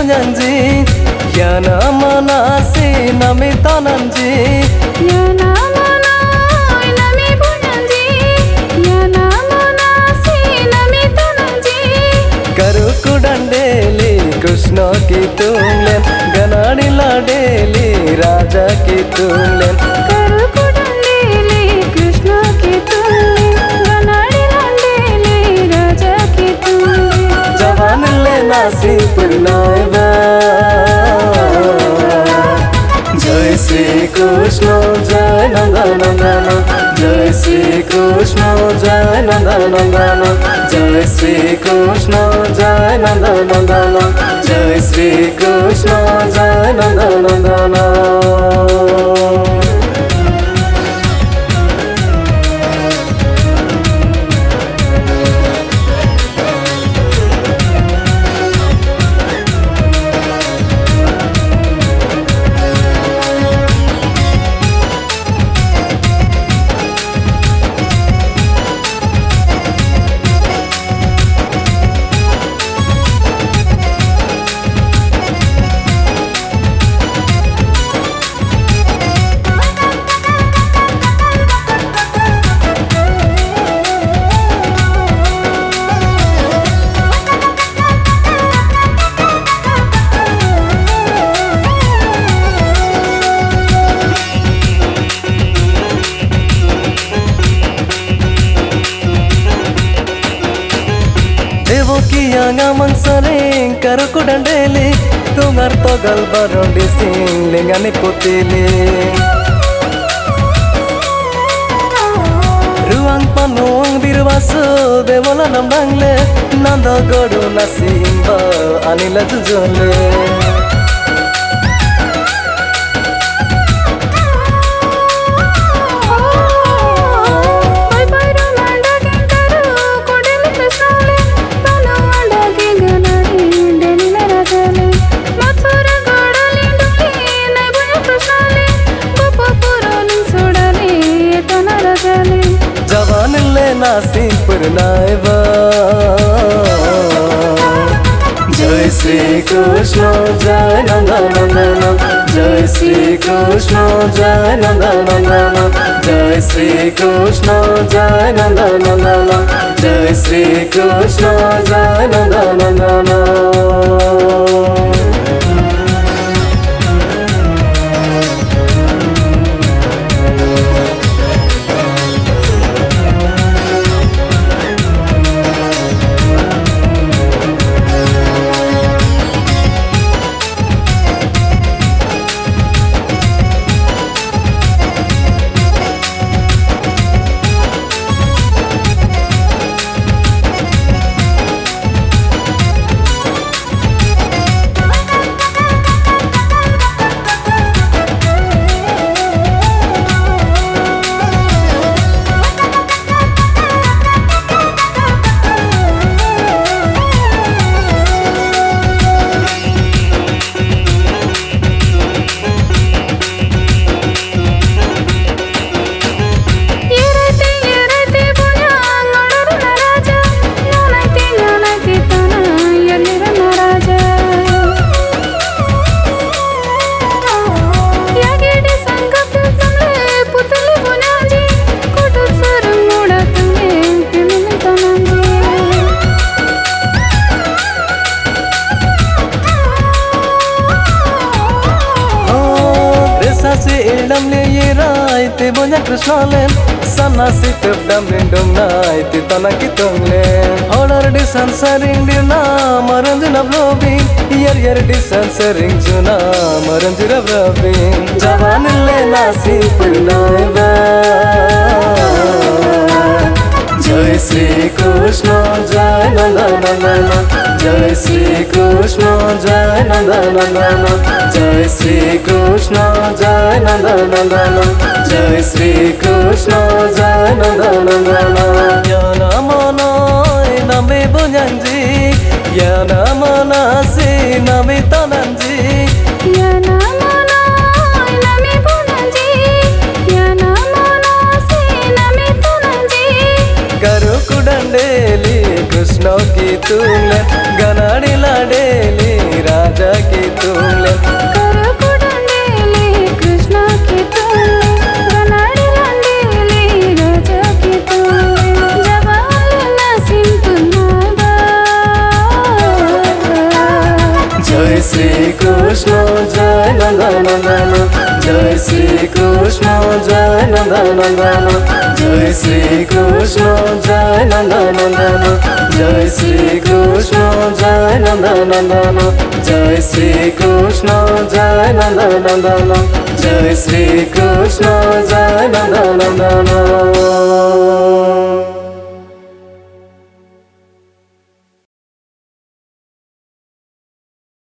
bunyanji yana manasi nami tananji yana manai nami bunyanji yana manasi nami tananji karu kudandeli krishna ki tumlen ganadi ladeli raja ki tumlen karu kudandeli krishna ki tumlen ganadi ladeli raja ki tumlen jawan le nasi purnaiba Jai Shri Krishna Jai Nandanandan Jai Shri Krishna Jai Nandanandan Jai Shri Krishna Jai Nandanandan Jai Shri Krishna Jai Nandanandan Kianga mansaring karu kudandeli tungar togal barondi sing lengani putili ruang panung birwasu devola namdangle nanda godu nasimba anila jujole nasi purnaiba Jai Shri Krishna Jai Nandanandan Jai Shri Krishna Jai Nandanandan Jai Shri Krishna Jai Nandanandan Jai Shri Krishna Jai Nandanandan Damle yerai te bonya krishnalen sana sitep damle domnai te tanaki tonglen order disansering dirna maranjuna blobing yer disansering juna maranjura blobing jawan le nasi purnaiba Jai Shri Krishna Jai Nandanandan Jai Shri Krishna Jai Nandanandan Jai Shri Krishna Jai Nandanandan Jai Shri Krishna Jai Nandanandan yana manai nami bunyanji yana manasi nami tananji yana manai nami bunyanji yana manasi nami tananji karu kudandeli krishna ki tumlen ganadi ladeli raja Shri Krishna Jai Nandanandan Jai Shri Krishna Jai Nandanandan Jai Shri Krishna Jai Nandanandan Jai Shri Krishna Jai Nandanandan Jai Shri Krishna Jai Nandanandan Jai Shri Krishna Jai Nandanandan